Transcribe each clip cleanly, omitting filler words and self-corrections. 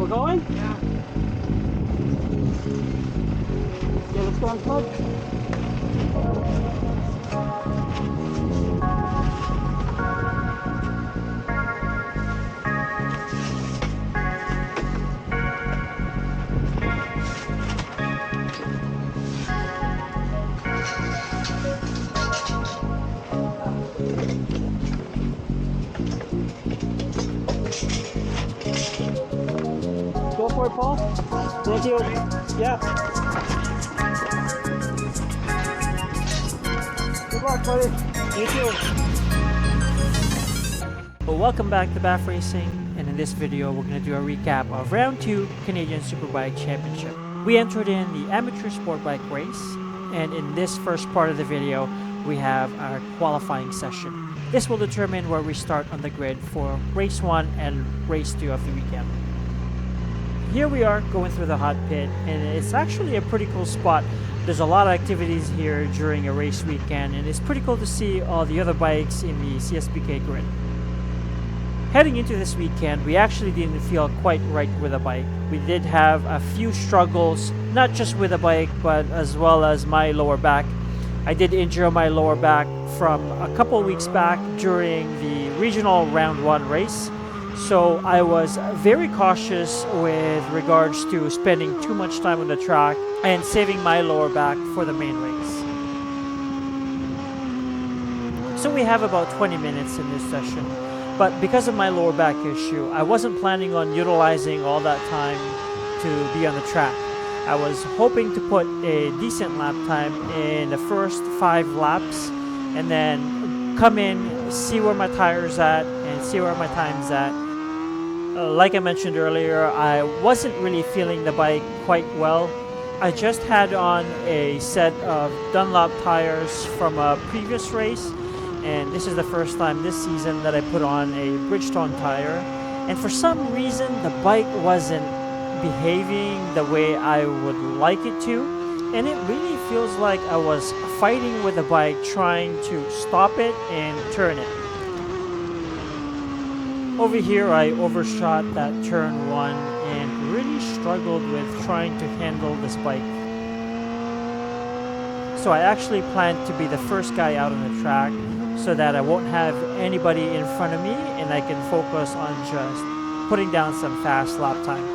We're going? Yeah. Yeah, let's go on foot. Go for it, Paul. Thank you. Yeah. Good luck, buddy. You too. Well, welcome back to BAF Racing, and in this video we're going to do a recap of Round 2 Canadian Superbike Championship. We entered in the amateur sport bike race, and in this first part of the video we have our qualifying session. This will determine where we start on the grid for race 1 and race 2 of the weekend. Here we are going through the hot pit, and it's actually a pretty cool spot. There's a lot of activities here during a race weekend, and it's pretty cool to see all the other bikes in the Csbk grid. Heading into this weekend, we actually didn't feel quite right with the bike. We did have a few struggles, not just with the bike, but as well as my lower back. I did injure my lower back from a couple weeks back during the regional round 1 race. So I was very cautious with regards to spending too much time on the track and saving my lower back for the main race. So we have about 20 minutes in this session, but because of my lower back issue, I wasn't planning on utilizing all that time to be on the track. I was hoping to put a decent lap time in the first 5 laps and then come in, see where my tire's at and see where my time's at. Like I mentioned earlier, I wasn't really feeling the bike quite well. I just had on a set of Dunlop tires from a previous race, and this is the first time this season that I put on a Bridgestone tire. And for some reason, the bike wasn't behaving the way I would like it to, and it really feels like I was fighting with the bike, trying to stop it and turn it. Over here I overshot that turn 1 and really struggled with trying to handle this bike. So I actually planned to be the first guy out on the track so that I won't have anybody in front of me and I can focus on just putting down some fast lap time.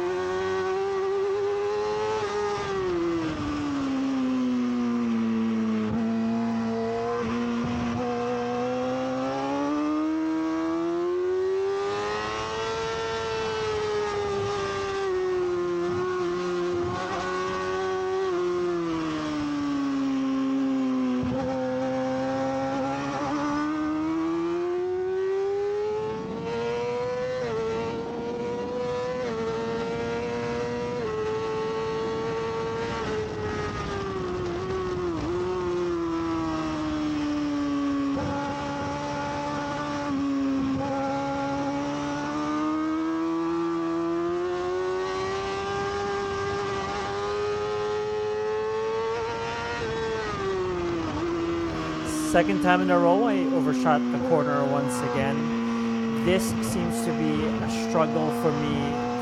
Second time in a row I overshot the corner once again. This seems to be a struggle for me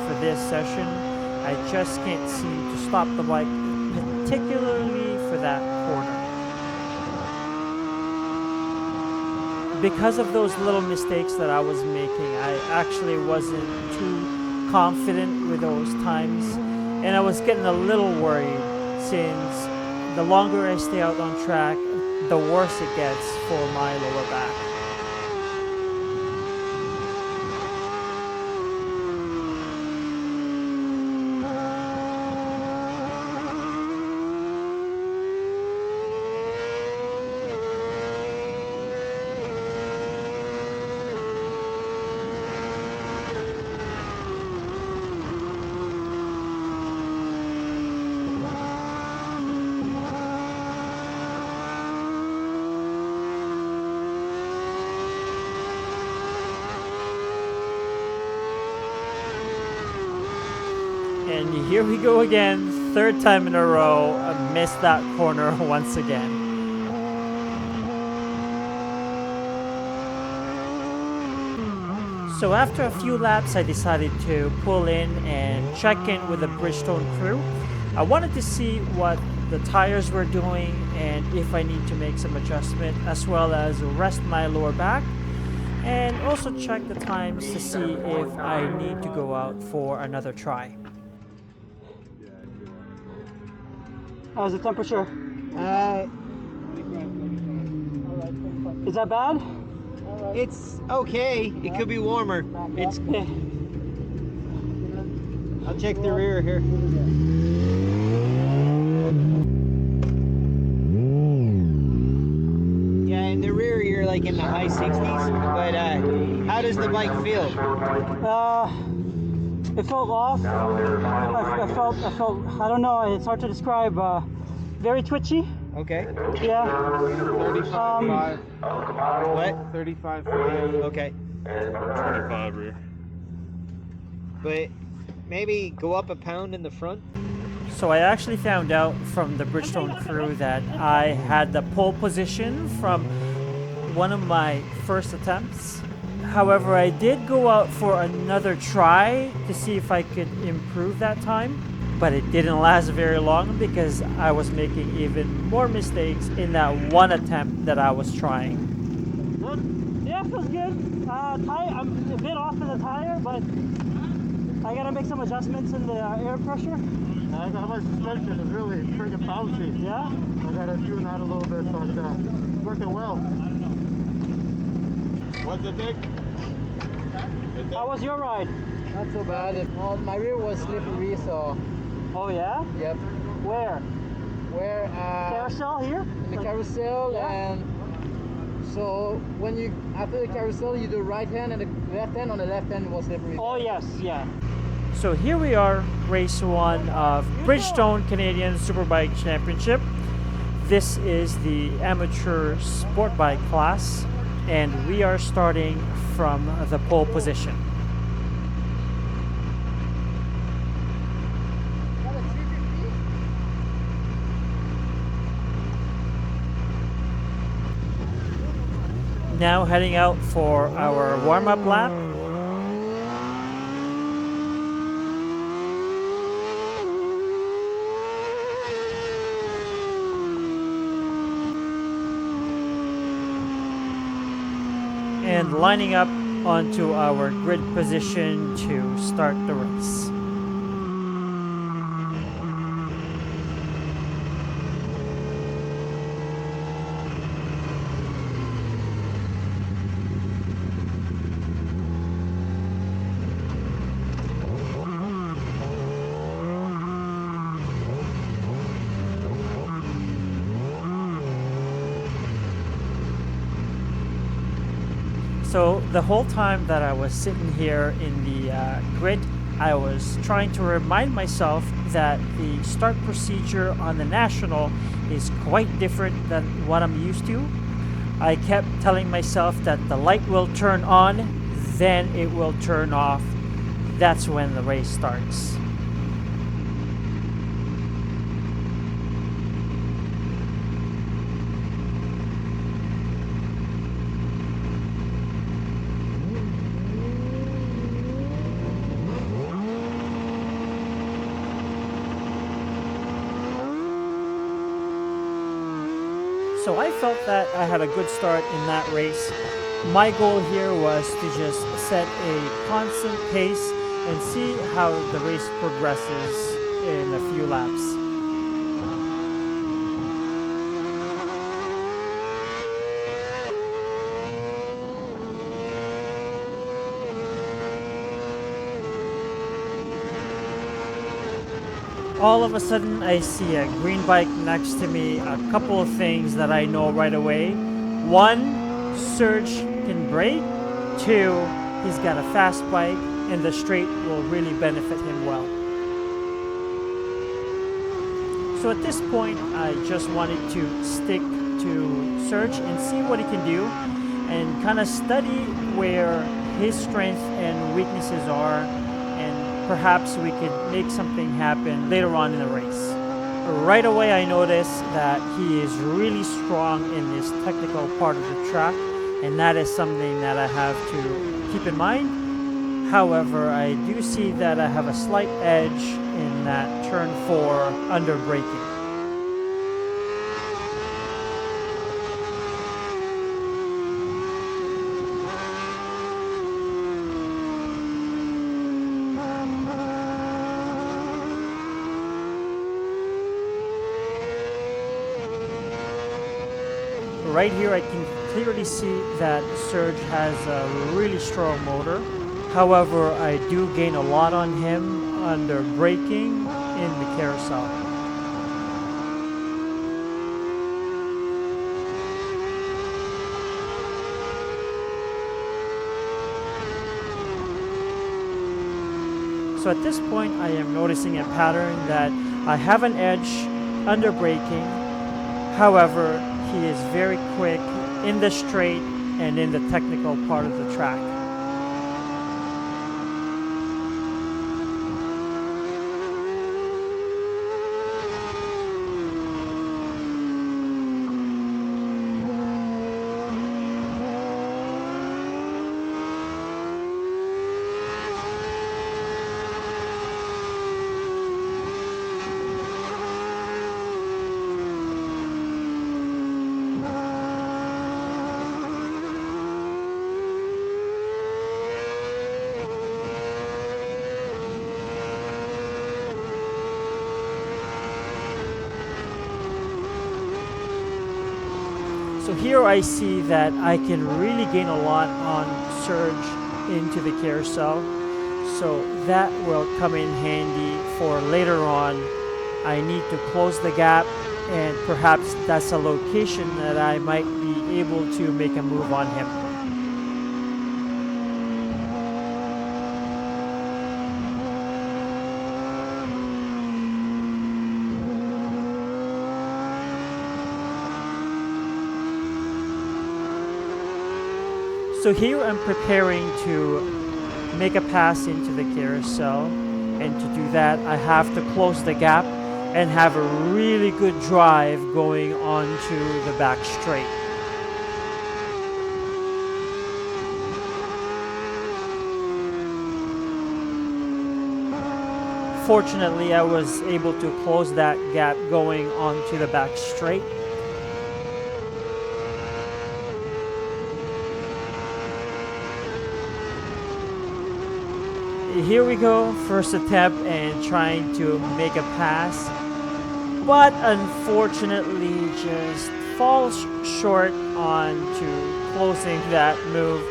for this session. I just can't seem to stop the bike, particularly for that corner. Because of those little mistakes that I was making, I actually wasn't too confident with those times, and I was getting a little worried since the longer I stay out on track, the worse it gets for my lower back. And here we go again, third time in a row, I missed that corner once again. So after a few laps, I decided to pull in and check in with the Bridgestone crew. I wanted to see what the tires were doing and if I need to make some adjustment, as well as rest my lower back, and also check the times to see if I need to go out for another try. How's the temperature? Is that bad? It's okay. It could be warmer. It's. I'll check the rear here. Yeah, in the rear you're like in the high 60s. But how does the bike feel? It felt off. I felt. I don't know. It's hard to describe. Very twitchy. Okay. Yeah. 35. What? 35. Okay. 25 rear. But maybe go up a pound in the front. So I actually found out from the Bridgestone crew that I had the pole position from one of my first attempts. However, I did go out for another try to see if I could improve that time, but it didn't last very long because I was making even more mistakes in that one attempt that I was trying. Good? Yeah, it feels good. I'm a bit off in the tire, but I gotta make some adjustments in the air pressure. I got my suspension is really freaking bouncy. Yeah? I gotta tune that a little bit, but it's working well. What's the dick? How was your ride? Not so bad. My rear was slippery, so Oh yeah? yep. Where? Where Carousel here? in the carousel, Yeah. and so when you after the carousel you do right hand, and the left hand on the left hand was slippery. Oh yes, yeah. So here we are, race 1 of Bridgestone Canadian Superbike Championship. This is the amateur sport bike class, and we are starting from the pole position. Now heading out for our warm-up lap. And lining up onto our grid position to start the race. So the whole time that I was sitting here in the grid, I was trying to remind myself that the start procedure on the National is quite different than what I'm used to. I kept telling myself that the light will turn on, then it will turn off. That's when the race starts. So I felt that I had a good start in that race. My goal here was to just set a constant pace and see how the race progresses in a few laps. All of a sudden, I see a green bike next to me. A couple of things that I know right away. One, Serge can brake. Two, he's got a fast bike, and the straight will really benefit him well. So at this point, I just wanted to stick to Serge and see what he can do, and kind of study where his strengths and weaknesses are, and perhaps we could make something happen later on in the race. Right away I noticed that he is really strong in this technical part of the track, and that is something that I have to keep in mind However, I do see that I have a slight edge in that turn 4 under braking. Right here I can clearly see that Surge has a really strong motor. However, I do gain a lot on him under braking in the carousel. So at this point I am noticing a pattern that I have an edge under braking. However, he is very quick in the straight and in the technical part of the track. So here I see that I can really gain a lot on Surge into the carousel. So that will come in handy for later on. I need to close the gap, and perhaps that's a location that I might be able to make a move on him. So here I'm preparing to make a pass into the carousel, and to do that I have to close the gap and have a really good drive going onto the back straight. Fortunately, I was able to close that gap going onto the back straight. Here we go, first attempt and trying to make a pass, but unfortunately just falls short onto closing that move.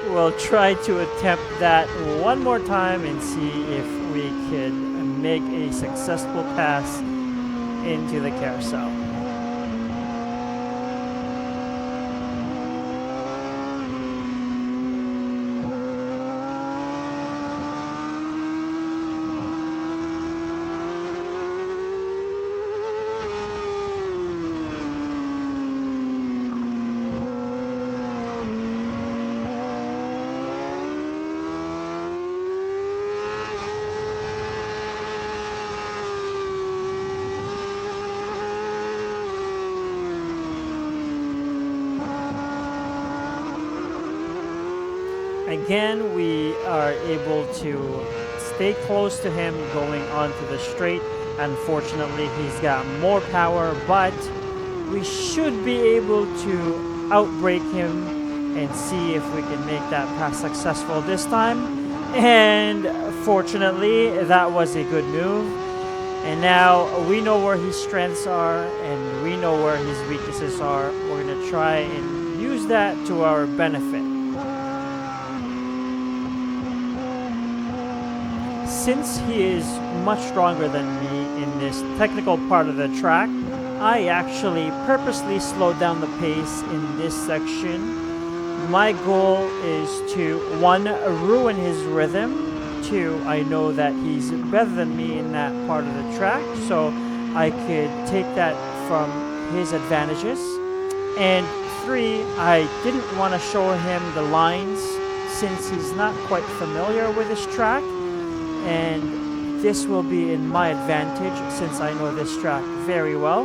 We'll try to attempt that one more time and see if we can make a successful pass into the carousel. Again, we are able to stay close to him going onto the straight. Unfortunately, he's got more power, but we should be able to outbrake him and see if we can make that pass successful this time. And fortunately, that was a good move. And now we know where his strengths are and we know where his weaknesses are. We're going to try and use that to our benefit. Since he is much stronger than me in this technical part of the track, I actually purposely slowed down the pace in this section. My goal is to, 1, ruin his rhythm. 2, I know that he's better than me in that part of the track, so I could take that from his advantages. And 3, I didn't want to show him the lines since he's not quite familiar with this track. And this will be in my advantage since I know this track very well.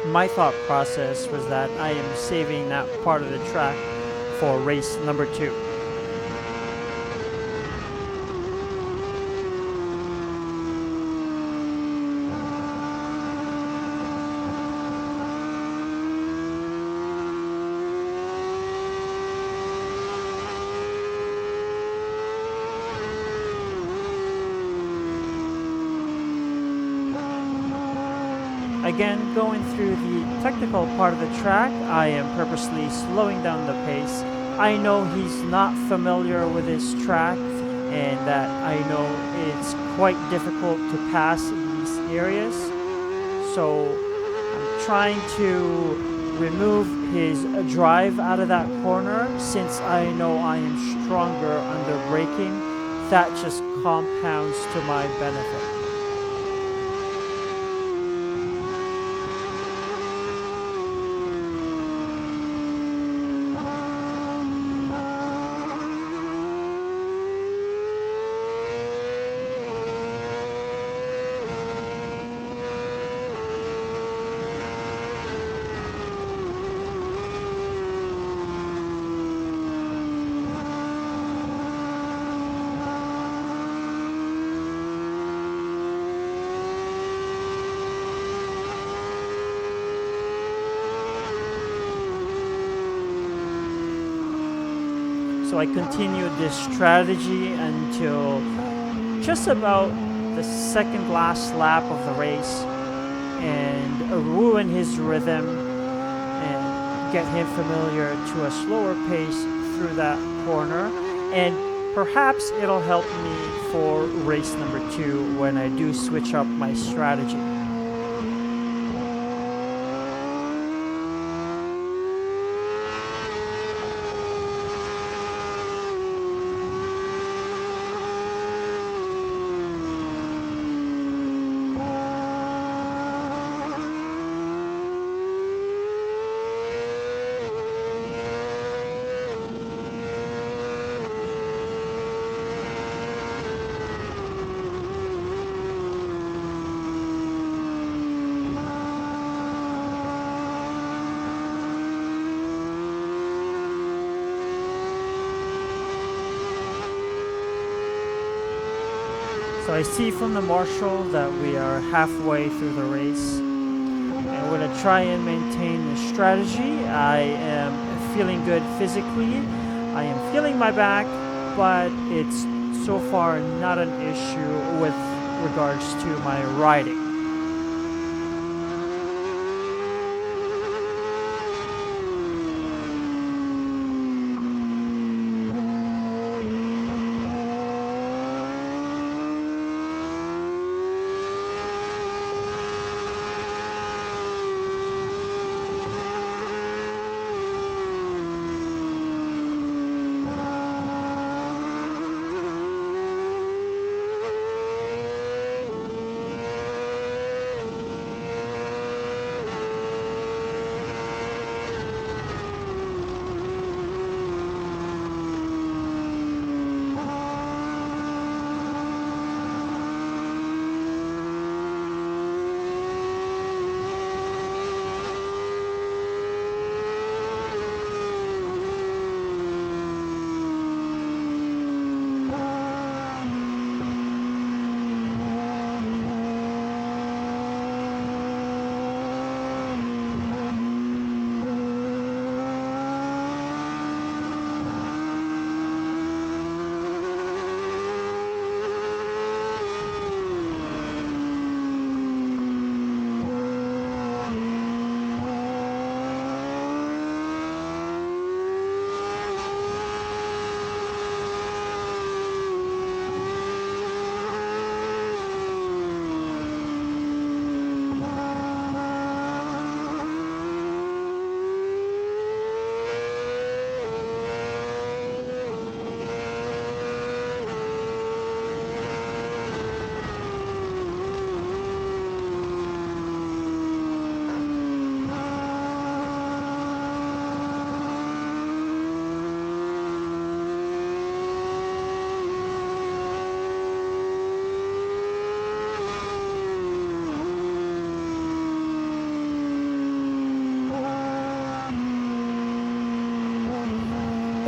My thought process was that I am saving that part of the track for race number 2. Again, going through the technical part of the track, I am purposely slowing down the pace. I know he's not familiar with this track, and that I know it's quite difficult to pass these areas. So I'm trying to remove his drive out of that corner. Since I know I am stronger under braking, that just compounds to my benefit. So I continued this strategy until just about the second last lap of the race, and ruin his rhythm and get him familiar to a slower pace through that corner. And perhaps it'll help me for race number 2 when I do switch up my strategy. So I see from the marshal that we are halfway through the race. I'm going to try and maintain the strategy. I am feeling good physically. I am feeling my back, but it's so far not an issue with regards to my riding.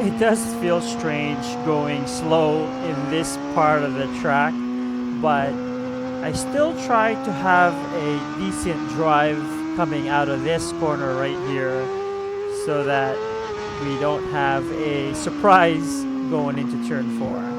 It does feel strange going slow in this part of the track, but I still try to have a decent drive coming out of this corner right here so that we don't have a surprise going into turn 4.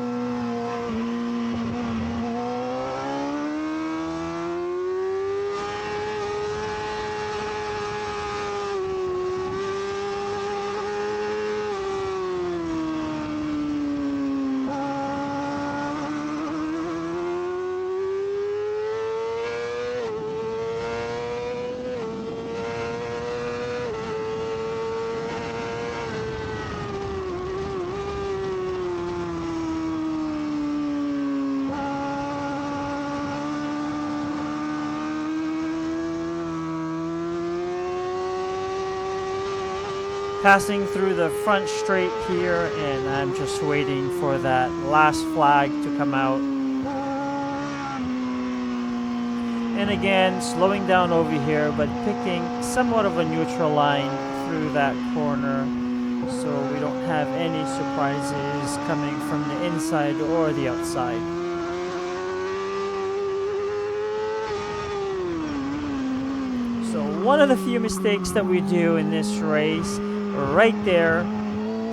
Passing through the front straight here, and I'm just waiting for that last flag to come out. And again, slowing down over here, but picking somewhat of a neutral line through that corner, so we don't have any surprises coming from the inside or the outside. So one of the few mistakes that we do in this race, right there,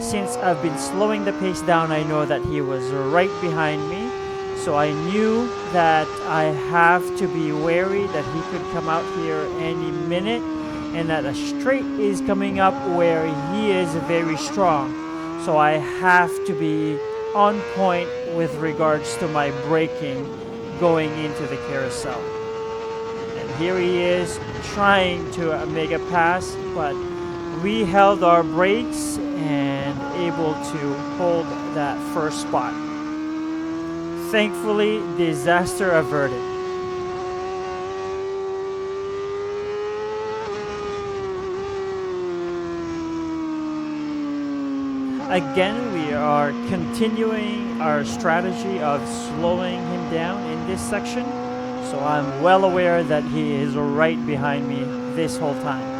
since I've been slowing the pace down, I know that he was right behind me. So I knew that I have to be wary that he could come out here any minute, and that a straight is coming up where he is very strong. So I have to be on point with regards to my braking going into the carousel. And here he is trying to make a pass, but we held our brakes and able to hold that first spot. Thankfully, disaster averted. Again, we are continuing our strategy of slowing him down in this section. So I'm well aware that he is right behind me this whole time.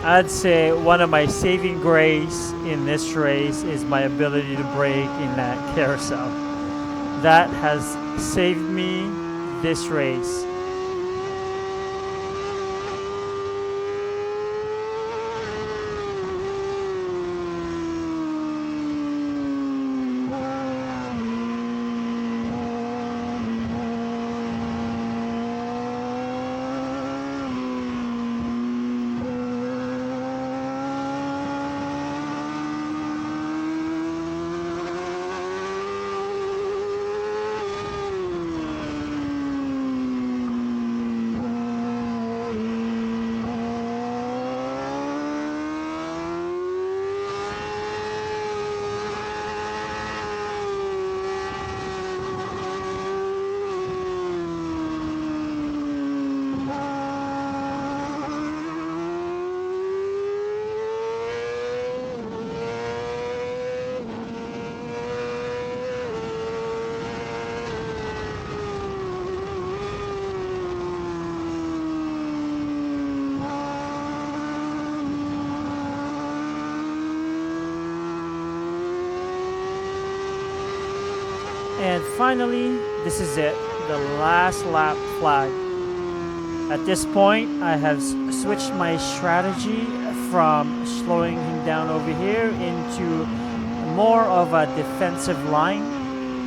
I'd say one of my saving grace in this race is my ability to brake in that carousel. That has saved me this race. And finally, this is it, the last lap flag. At this point, I have switched my strategy from slowing him down over here into more of a defensive line.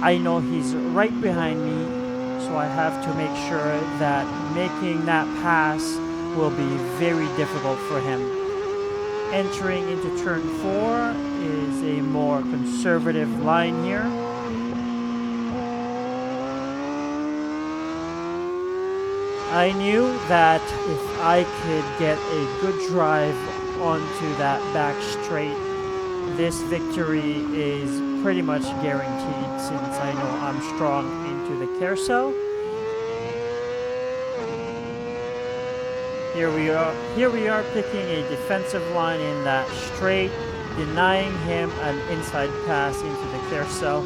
I know he's right behind me, so I have to make sure that making that pass will be very difficult for him. Entering into turn 4 is a more conservative line here. I knew that if I could get a good drive onto that back straight, this victory is pretty much guaranteed since I know I'm strong into the carousel. Here we are picking a defensive line in that straight, denying him an inside pass into the carousel.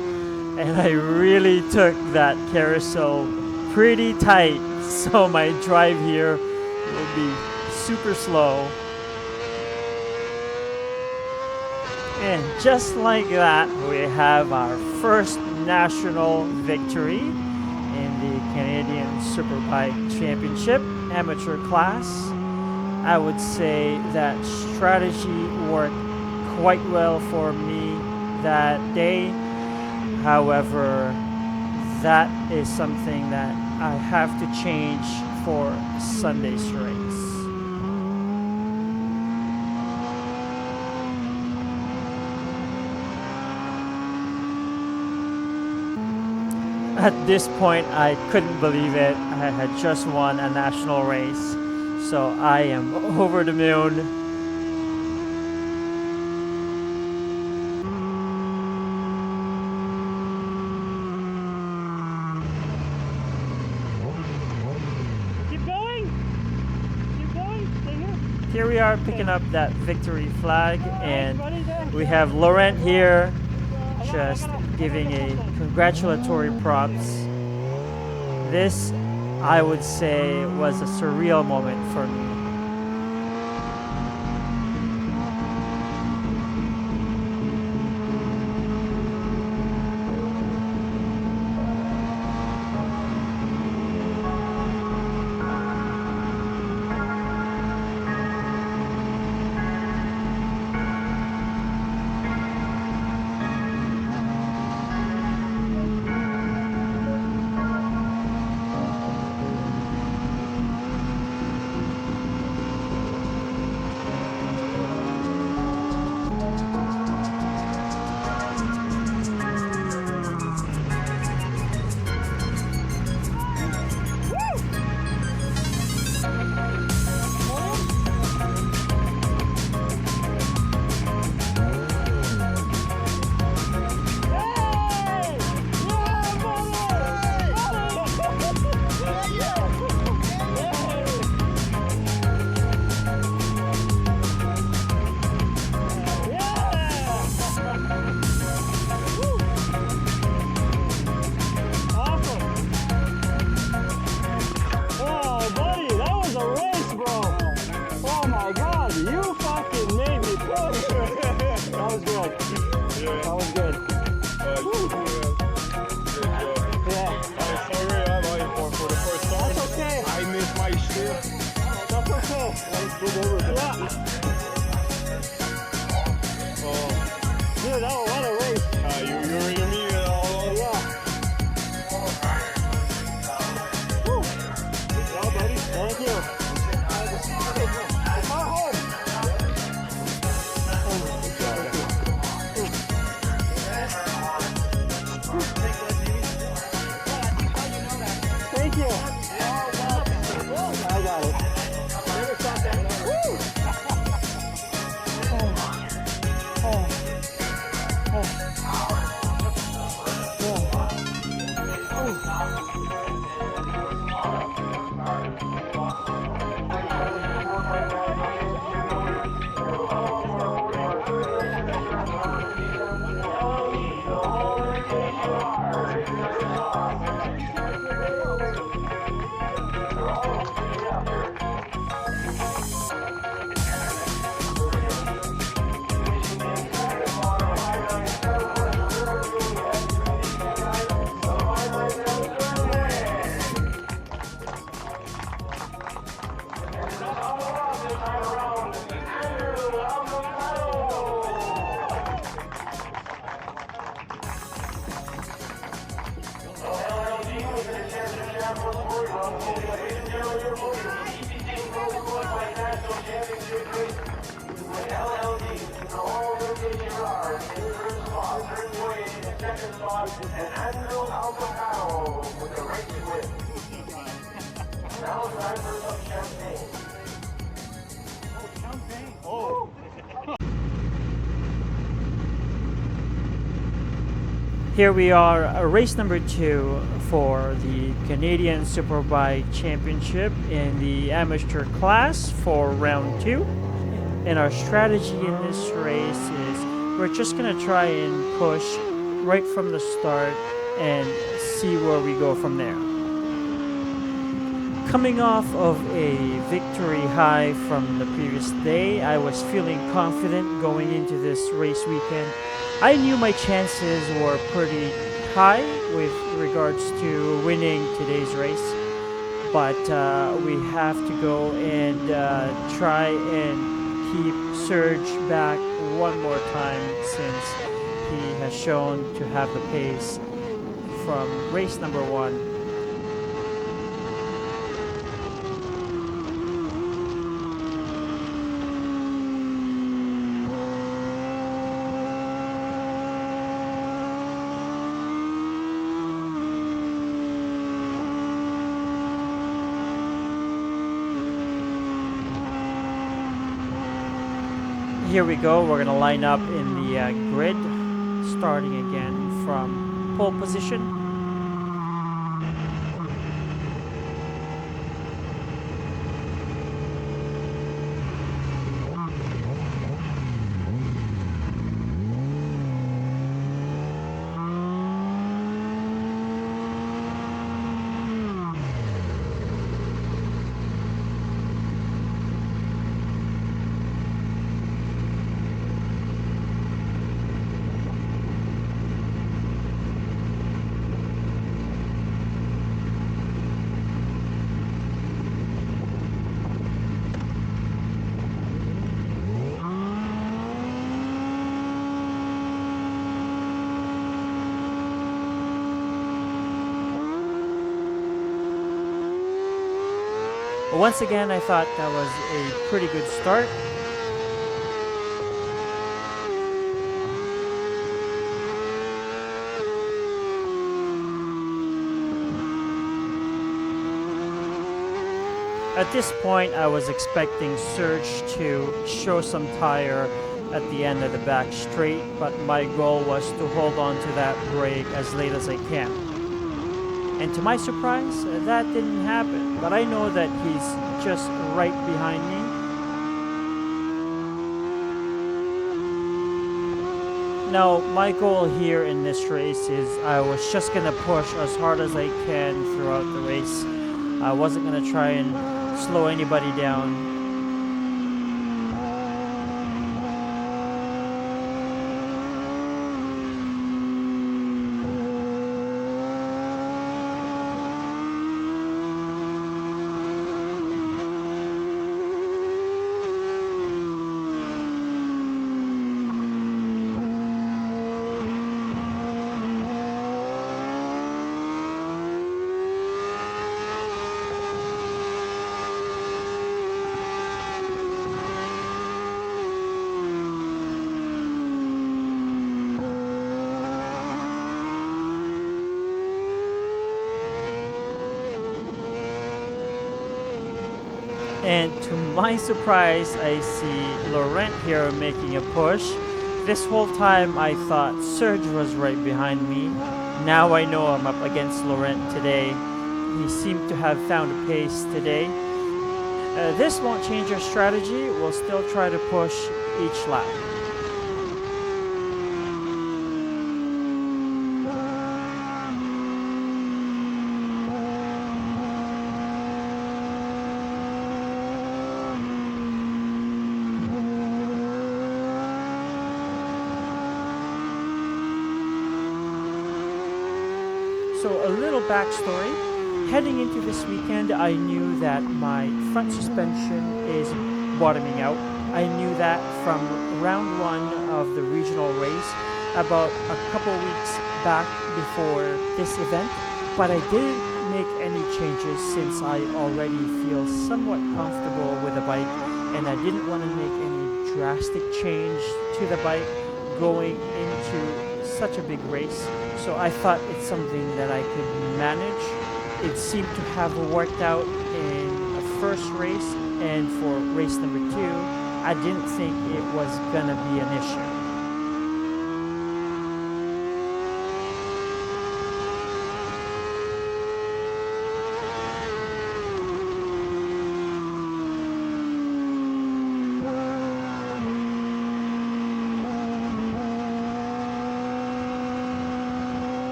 And I really took that carousel pretty tight, so my drive here will be super slow. And just like that, we have our first national victory in the Canadian Superbike Championship amateur class. I would say that strategy worked quite well for me that day. However, that is something that I have to change for Sunday's race. At this point, I couldn't believe it. I had just won a national race, so I am over the moon. Keep going! Keep going! Stay here! Here we are picking up that victory flag, and we have Laurent here just giving a congratulatory props. This, I would say, was a surreal moment for me. Here we are, race number 2 for the Canadian Superbike Championship in the amateur class for round 2. And our strategy in this race is we're just going to try and push right from the start and see where we go from there. Coming off of a victory high from the previous day, I was feeling confident going into this race weekend. I knew my chances were pretty high with regards to winning today's race, but we have to go and try and keep Serge back one more time, since he has shown to have the pace from race number 1. Here we go, we're gonna line up in the grid, starting again from pole position. Once again, I thought that was a pretty good start. At this point, I was expecting Serge to show some tire at the end of the back straight, but my goal was to hold on to that brake as late as I can. And to my surprise, that didn't happen, but I know that he's just right behind me. Now, my goal here in this race is I was just gonna push as hard as I can throughout the race. I wasn't gonna try and slow anybody down. And to my surprise, I see Laurent here making a push. This whole time I thought Serge was right behind me. Now I know I'm up against Laurent today. He seemed to have found a pace today. This won't change our strategy. We'll still try to push each lap. So a little backstory. Heading into this weekend, I knew that my front suspension is bottoming out. I knew that from round 1 of the regional race about a couple weeks back before this event, but I didn't make any changes since I already feel somewhat comfortable with the bike, and I didn't want to make any drastic change to the bike going into such a big race. So I thought it's something that I could manage. It seemed to have worked out in the first race, and for race number 2, I didn't think it was gonna be an issue.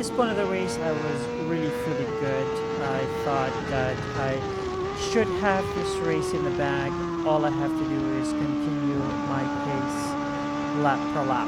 this point of the race, I was really feeling good. I thought that I should have this race in the bag. All I have to do is continue my pace lap per lap.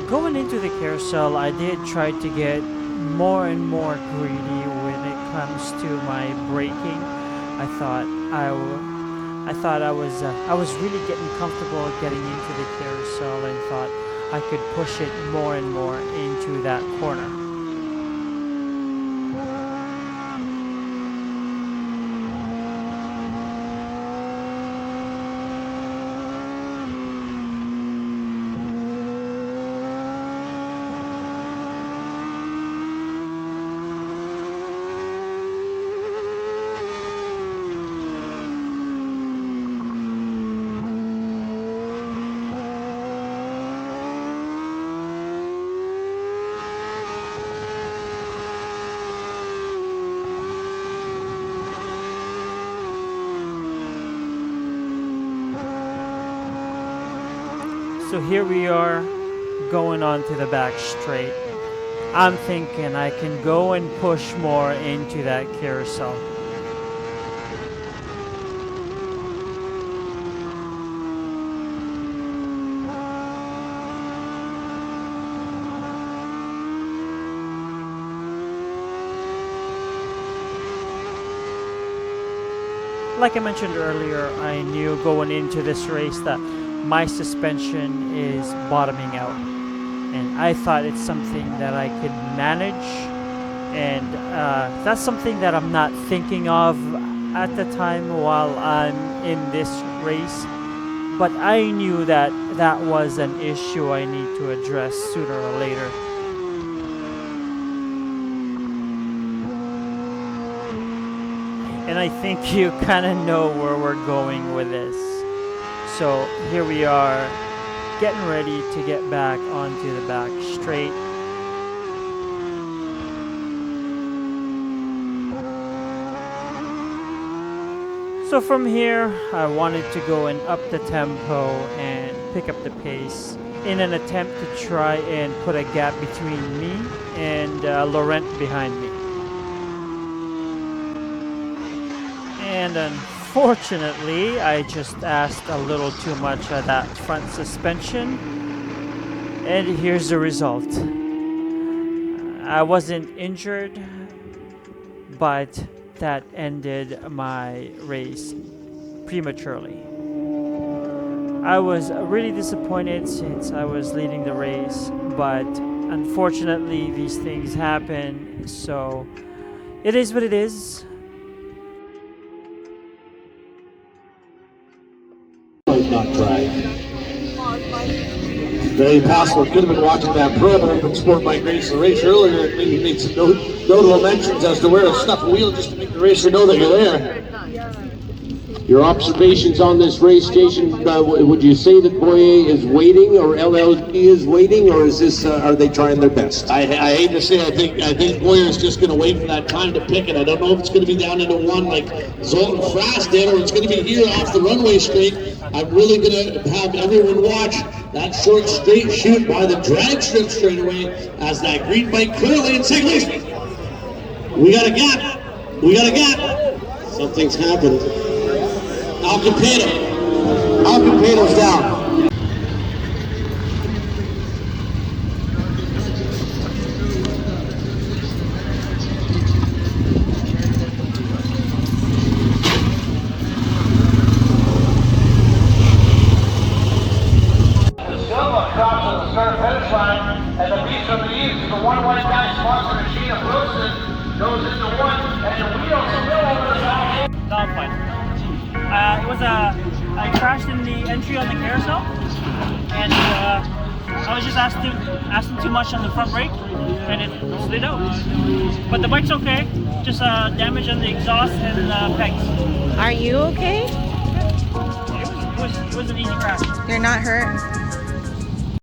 Going into the carousel, I did try to get more and more greedy when it comes to my braking. I thought I was really getting comfortable getting into the carousel and thought I could push it more and more into that corner. So here we are going on to the back straight. I'm thinking I can go and push more into that carousel. Like I mentioned earlier, I knew going into this race that my suspension is bottoming out, and I thought it's something that I could manage, and that's something that I'm not thinking of at the time while I'm in this race, but I knew that that was an issue I need to address sooner or later. And I think you kind of know where we're going with this. So here we are, getting ready to get back onto the back straight. So from here, I wanted to go and up the tempo and pick up the pace in an attempt to try and put a gap between me and Laurent behind me. And unfortunately, I just asked a little too much of that front suspension, and here's the result. I wasn't injured, but that ended my race prematurely. I was really disappointed since I was leading the race, but unfortunately these things happen, so it is what it is. Not try. Very possible. Could have been watching that pro open Sportbike race the race earlier and maybe made some notable mentions as to where to stuff a wheel just to make the racer know that you're there. Your observations on this race, Jason, would you say that Boyer is waiting or LLG is waiting, or is this, are they trying their best? I hate to say, I think Boyer's just going to wait for that time to pick it. I don't know if it's going to be down into one like Zoltan Frast did, or it's going to be here off the runway straight. I'm really going to have everyone watch that short straight shoot by the drag strip straightaway as that green bike clearly in second place. We got a gap. We got a gap. Something's happened. Alcapeto's down. start-finish line, and the beast from the east, the one white guy sponsored Sheena Wilson, goes into one, and the wheels spill over the back. No, I'm fine. I crashed in the entry on the carousel, and I was just asking too much on the front brake, and it slid out. But the bike's okay, just damage on the exhaust and pegs. Are you okay? It was an easy crash. You're not hurt?